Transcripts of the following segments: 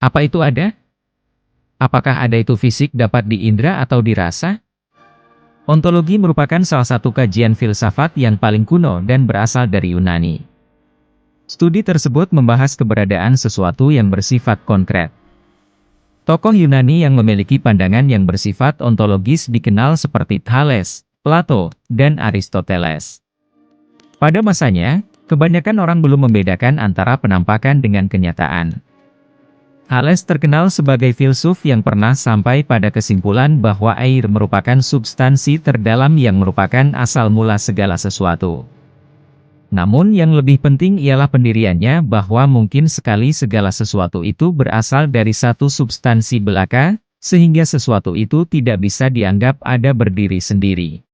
Apa itu ada? Apakah ada itu fisik dapat diindra atau dirasa? Ontologi merupakan salah satu kajian filsafat yang paling kuno dan berasal dari Yunani. Studi tersebut membahas keberadaan sesuatu yang bersifat konkret. Tokoh Yunani yang memiliki pandangan yang bersifat ontologis dikenal seperti Thales, Plato, dan Aristoteles. Pada masanya, kebanyakan orang belum membedakan antara penampakan dengan kenyataan. Thales terkenal sebagai filsuf yang pernah sampai pada kesimpulan bahwa air merupakan substansi terdalam yang merupakan asal mula segala sesuatu. Namun yang lebih penting ialah pendiriannya bahwa mungkin sekali segala sesuatu itu berasal dari satu substansi belaka, sehingga sesuatu itu tidak bisa dianggap ada berdiri sendiri.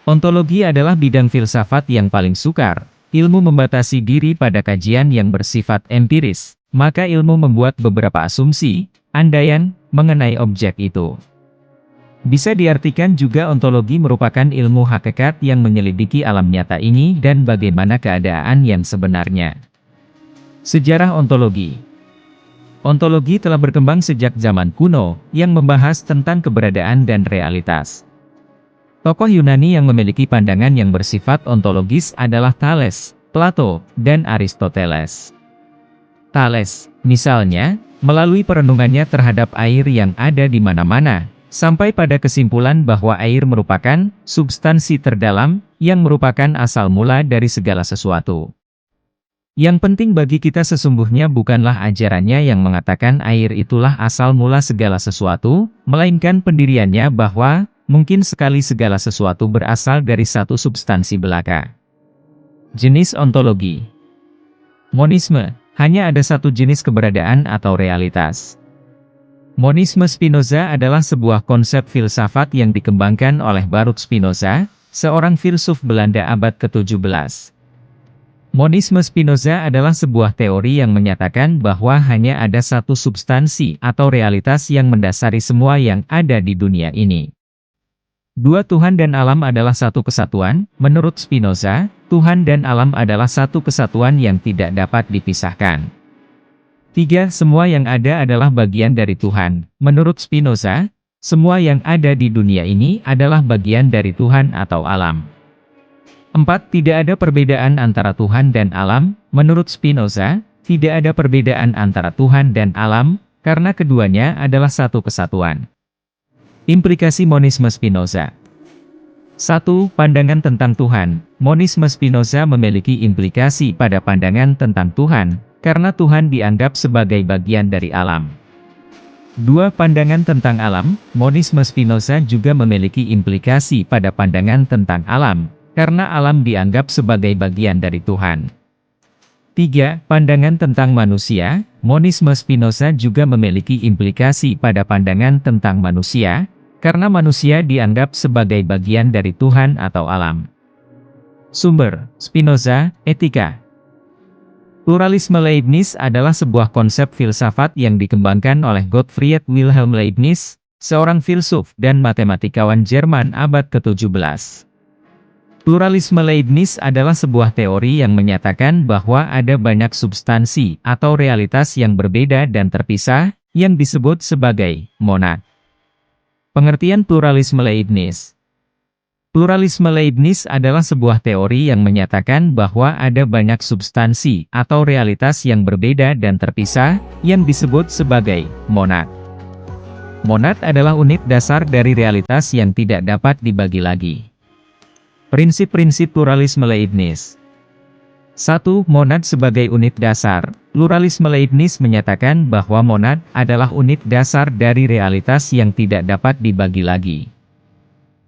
Ontologi adalah bidang filsafat yang paling sukar. Ilmu membatasi diri pada kajian yang bersifat empiris, maka ilmu membuat beberapa asumsi, andaian, mengenai objek itu. Bisa diartikan juga ontologi merupakan ilmu hakikat yang menyelidiki alam nyata ini dan bagaimana keadaan yang sebenarnya. Sejarah ontologi. Ontologi telah berkembang sejak zaman kuno, yang membahas tentang keberadaan dan realitas. Tokoh Yunani yang memiliki pandangan yang bersifat ontologis adalah Thales, Plato, dan Aristoteles. Thales, misalnya, melalui perenungannya terhadap air yang ada di mana-mana, sampai pada kesimpulan bahwa air merupakan substansi terdalam yang merupakan asal mula dari segala sesuatu. Yang penting bagi kita sesungguhnya bukanlah ajarannya yang mengatakan air itulah asal mula segala sesuatu, melainkan pendiriannya bahwa mungkin sekali segala sesuatu berasal dari satu substansi belaka. Jenis ontologi. Monisme, hanya ada satu jenis keberadaan atau realitas. Monisme Spinoza adalah sebuah konsep filsafat yang dikembangkan oleh Baruch Spinoza, seorang filsuf Belanda abad ke-17. Monisme Spinoza adalah sebuah teori yang menyatakan bahwa hanya ada satu substansi atau realitas yang mendasari semua yang ada di dunia ini. Dua Tuhan dan alam adalah satu kesatuan. Menurut Spinoza, Tuhan dan alam adalah satu kesatuan yang tidak dapat dipisahkan. 3. Semua yang ada adalah bagian dari Tuhan. Menurut Spinoza, semua yang ada di dunia ini adalah bagian dari Tuhan atau alam. 4. Tidak ada perbedaan antara Tuhan dan alam. Menurut Spinoza, tidak ada perbedaan antara Tuhan dan alam, karena keduanya adalah satu kesatuan. Implikasi monisme Spinoza. 1. Pandangan tentang Tuhan. Monisme Spinoza memiliki implikasi pada pandangan tentang Tuhan, karena Tuhan dianggap sebagai bagian dari alam. 2. Pandangan tentang alam. Monisme Spinoza juga memiliki implikasi pada pandangan tentang alam, karena alam dianggap sebagai bagian dari Tuhan. 3. Pandangan tentang manusia. Monisme Spinoza juga memiliki implikasi pada pandangan tentang manusia, karena manusia dianggap sebagai bagian dari Tuhan atau alam. Sumber: Spinoza, Etika. Pluralisme Leibniz adalah sebuah konsep filsafat yang dikembangkan oleh Gottfried Wilhelm Leibniz, seorang filsuf dan matematikawan Jerman abad ke-17. Pluralisme Leibniz adalah sebuah teori yang menyatakan bahwa ada banyak substansi atau realitas yang berbeda dan terpisah, yang disebut sebagai monad. Pengertian pluralisme Leibniz. Pluralisme Leibniz adalah sebuah teori yang menyatakan bahwa ada banyak substansi atau realitas yang berbeda dan terpisah, yang disebut sebagai monad. Monad adalah unit dasar dari realitas yang tidak dapat dibagi lagi. Prinsip-prinsip pluralisme Leibniz. 1. Monad sebagai unit dasar. Pluralisme Leibniz menyatakan bahwa monad adalah unit dasar dari realitas yang tidak dapat dibagi lagi.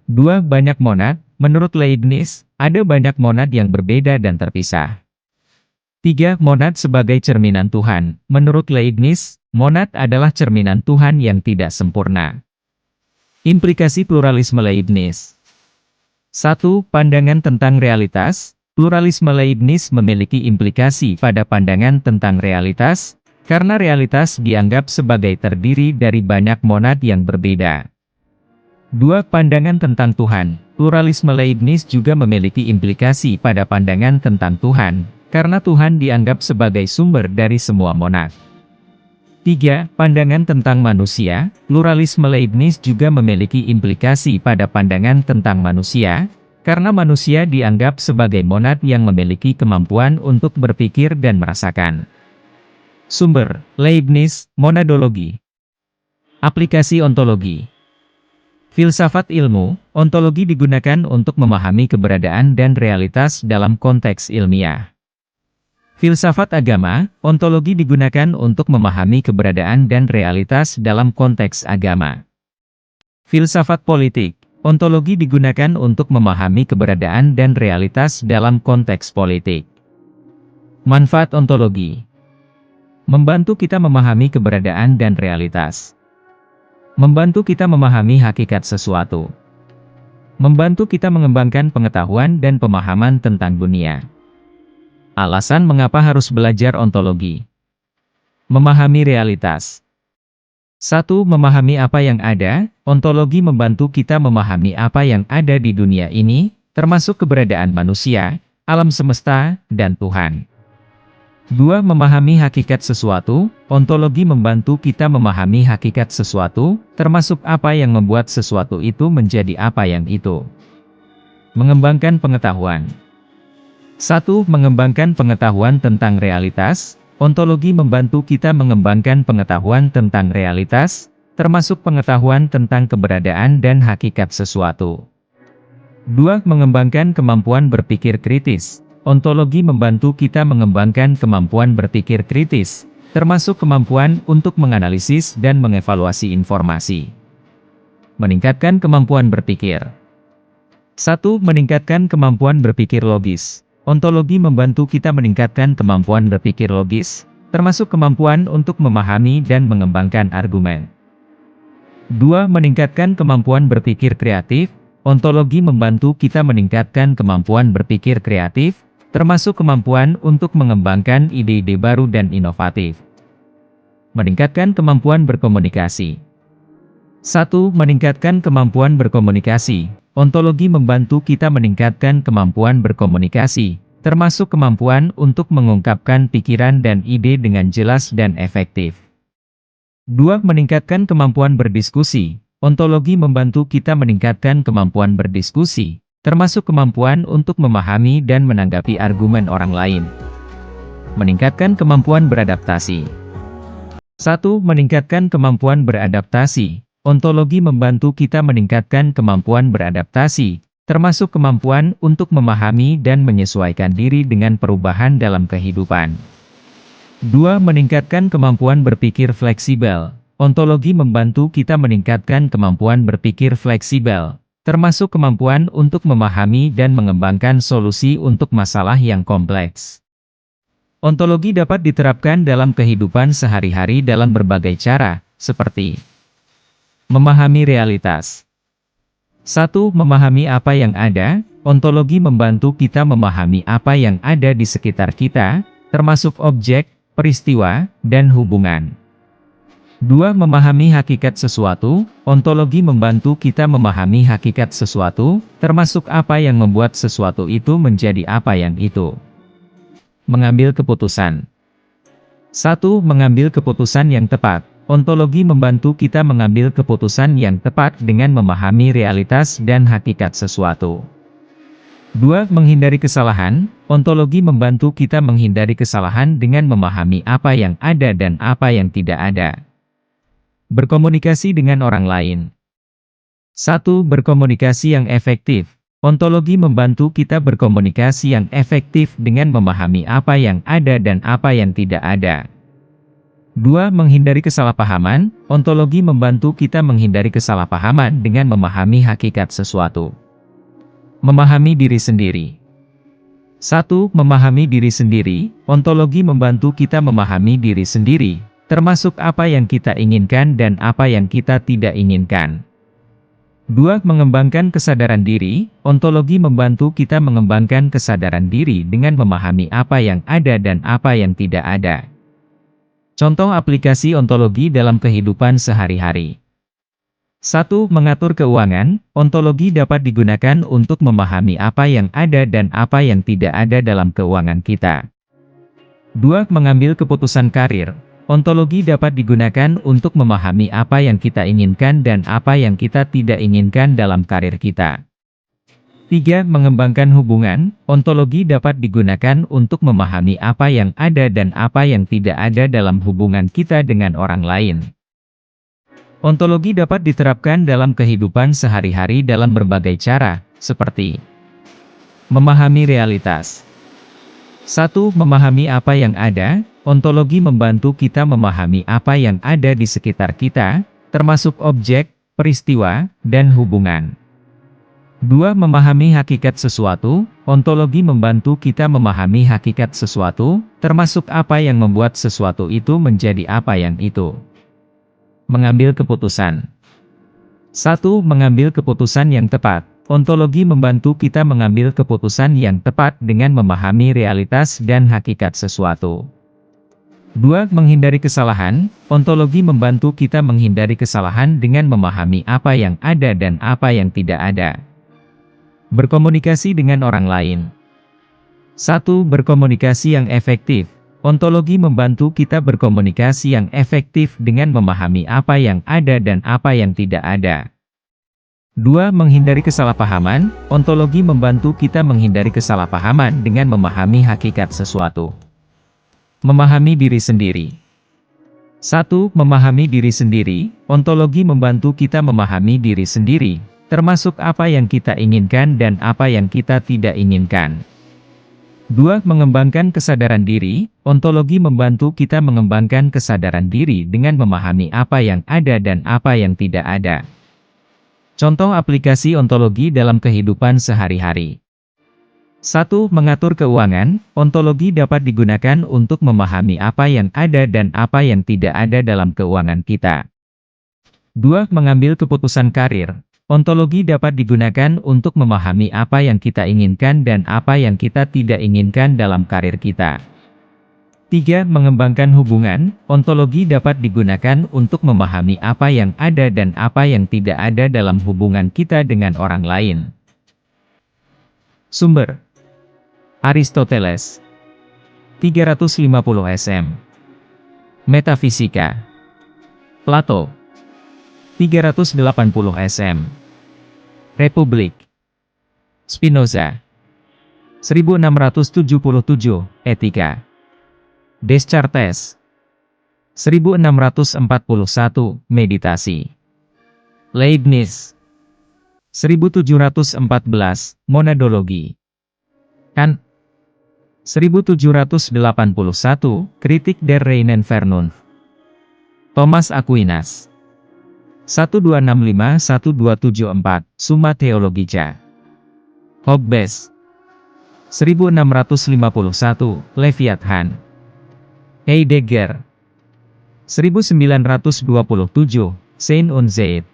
2. Banyak monad. Menurut Leibniz, ada banyak monad yang berbeda dan terpisah. 3. Monad sebagai cerminan Tuhan. Menurut Leibniz, monad adalah cerminan Tuhan yang tidak sempurna. Implikasi pluralisme Leibniz. 1. Pandangan tentang realitas. Pluralisme Leibniz memiliki implikasi pada pandangan tentang realitas, karena realitas dianggap sebagai terdiri dari banyak monad yang berbeda. 2. Pandangan tentang Tuhan. Pluralisme Leibniz juga memiliki implikasi pada pandangan tentang Tuhan, karena Tuhan dianggap sebagai sumber dari semua monad. 3. Pandangan tentang manusia. Pluralisme Leibniz juga memiliki implikasi pada pandangan tentang manusia, karena manusia dianggap sebagai monad yang memiliki kemampuan untuk berpikir dan merasakan. Sumber: Leibniz, Monadologi. Aplikasi ontologi. Filsafat ilmu, ontologi digunakan untuk memahami keberadaan dan realitas dalam konteks ilmiah. Filsafat agama, ontologi digunakan untuk memahami keberadaan dan realitas dalam konteks agama. Filsafat politik, ontologi digunakan untuk memahami keberadaan dan realitas dalam konteks politik. Manfaat ontologi. Membantu kita memahami keberadaan dan realitas. Membantu kita memahami hakikat sesuatu. Membantu kita mengembangkan pengetahuan dan pemahaman tentang dunia. Alasan mengapa harus belajar ontologi. Memahami realitas. 1. Memahami apa yang ada. Ontologi membantu kita memahami apa yang ada di dunia ini, termasuk keberadaan manusia, alam semesta, dan Tuhan. 2. Memahami hakikat sesuatu. Ontologi membantu kita memahami hakikat sesuatu, termasuk apa yang membuat sesuatu itu menjadi apa yang itu. Mengembangkan pengetahuan. 1. Mengembangkan pengetahuan tentang realitas. Ontologi membantu kita mengembangkan pengetahuan tentang realitas, termasuk pengetahuan tentang keberadaan dan hakikat sesuatu. 2. Mengembangkan kemampuan berpikir kritis. Ontologi membantu kita mengembangkan kemampuan berpikir kritis, termasuk kemampuan untuk menganalisis dan mengevaluasi informasi. Meningkatkan kemampuan berpikir. 1. Meningkatkan kemampuan berpikir logis. Ontologi membantu kita meningkatkan kemampuan berpikir logis, termasuk kemampuan untuk memahami dan mengembangkan argumen. 2. Meningkatkan kemampuan berpikir kreatif. Ontologi membantu kita meningkatkan kemampuan berpikir kreatif, termasuk kemampuan untuk mengembangkan ide-ide baru dan inovatif. Meningkatkan kemampuan berkomunikasi. 1. Meningkatkan kemampuan berkomunikasi. Ontologi membantu kita meningkatkan kemampuan berkomunikasi, termasuk kemampuan untuk mengungkapkan pikiran dan ide dengan jelas dan efektif. 2. Meningkatkan kemampuan berdiskusi. Ontologi membantu kita meningkatkan kemampuan berdiskusi, termasuk kemampuan untuk memahami dan menanggapi argumen orang lain. Meningkatkan kemampuan beradaptasi. 1. Meningkatkan kemampuan beradaptasi. Ontologi membantu kita meningkatkan kemampuan beradaptasi, termasuk kemampuan untuk memahami dan menyesuaikan diri dengan perubahan dalam kehidupan. 2. Meningkatkan kemampuan berpikir fleksibel. Ontologi membantu kita meningkatkan kemampuan berpikir fleksibel, termasuk kemampuan untuk memahami dan mengembangkan solusi untuk masalah yang kompleks. Ontologi dapat diterapkan dalam kehidupan sehari-hari dalam berbagai cara, seperti memahami realitas. 1. Memahami apa yang ada. Ontologi membantu kita memahami apa yang ada di sekitar kita, termasuk objek, peristiwa, dan hubungan. 2. Memahami hakikat sesuatu. Ontologi membantu kita memahami hakikat sesuatu, termasuk apa yang membuat sesuatu itu menjadi apa yang itu. Mengambil keputusan. 1. Mengambil keputusan yang tepat. Ontologi membantu kita mengambil keputusan yang tepat dengan memahami realitas dan hakikat sesuatu. 2. Menghindari kesalahan. Ontologi membantu kita menghindari kesalahan dengan memahami apa yang ada dan apa yang tidak ada. Berkomunikasi dengan orang lain. 1. Berkomunikasi yang efektif. Ontologi membantu kita berkomunikasi yang efektif dengan memahami apa yang ada dan apa yang tidak ada. 2. Menghindari kesalahpahaman. Ontologi membantu kita menghindari kesalahpahaman dengan memahami hakikat sesuatu. Memahami diri sendiri. 1. Memahami diri sendiri. Ontologi membantu kita memahami diri sendiri, termasuk apa yang kita inginkan dan apa yang kita tidak inginkan. 2. Mengembangkan kesadaran diri. Ontologi membantu kita mengembangkan kesadaran diri dengan memahami apa yang ada dan apa yang tidak ada. Contoh aplikasi ontologi dalam kehidupan sehari-hari. 1. Mengatur keuangan. Ontologi dapat digunakan untuk memahami apa yang ada dan apa yang tidak ada dalam keuangan kita. 2. Mengambil keputusan karir. Ontologi dapat digunakan untuk memahami apa yang kita inginkan dan apa yang kita tidak inginkan dalam karir kita. 3. Mengembangkan hubungan. Ontologi dapat digunakan untuk memahami apa yang ada dan apa yang tidak ada dalam hubungan kita dengan orang lain. Ontologi dapat diterapkan dalam kehidupan sehari-hari dalam berbagai cara, seperti memahami realitas. 1. Memahami apa yang ada. Ontologi membantu kita memahami apa yang ada di sekitar kita, termasuk objek, peristiwa, dan hubungan. 2. Memahami hakikat sesuatu. Ontologi membantu kita memahami hakikat sesuatu, termasuk apa yang membuat sesuatu itu menjadi apa yang itu. Mengambil keputusan. 1. Mengambil keputusan yang tepat. Ontologi membantu kita mengambil keputusan yang tepat dengan memahami realitas dan hakikat sesuatu. 2. Menghindari kesalahan. Ontologi membantu kita menghindari kesalahan dengan memahami apa yang ada dan apa yang tidak ada. Berkomunikasi dengan orang lain. 1. Berkomunikasi yang efektif. Ontologi membantu kita berkomunikasi yang efektif dengan memahami apa yang ada dan apa yang tidak ada. 2. Menghindari kesalahpahaman. Ontologi membantu kita menghindari kesalahpahaman dengan memahami hakikat sesuatu. Memahami diri sendiri. 1. Memahami diri sendiri. Ontologi membantu kita memahami diri sendiri, termasuk apa yang kita inginkan dan apa yang kita tidak inginkan. 2. Mengembangkan kesadaran diri. Ontologi membantu kita mengembangkan kesadaran diri dengan memahami apa yang ada dan apa yang tidak ada. Contoh aplikasi ontologi dalam kehidupan sehari-hari. 1. Mengatur keuangan. Ontologi dapat digunakan untuk memahami apa yang ada dan apa yang tidak ada dalam keuangan kita. 2. Mengambil keputusan karir. Ontologi dapat digunakan untuk memahami apa yang kita inginkan dan apa yang kita tidak inginkan dalam karir kita. 3. Mengembangkan hubungan. Ontologi dapat digunakan untuk memahami apa yang ada dan apa yang tidak ada dalam hubungan kita dengan orang lain. Sumber: Aristoteles 350 SM. Metafisika Plato 380 SM. Republik Spinoza 1677. Etika Descartes 1641. Meditasi Leibniz 1714. Monadologi Kant 1781. Kritik der reinen Vernunft. Thomas Aquinas 1265-1274. Summa Theologica. Hobbes 1651. Leviathan. Heidegger 1927. Sein und Zeit.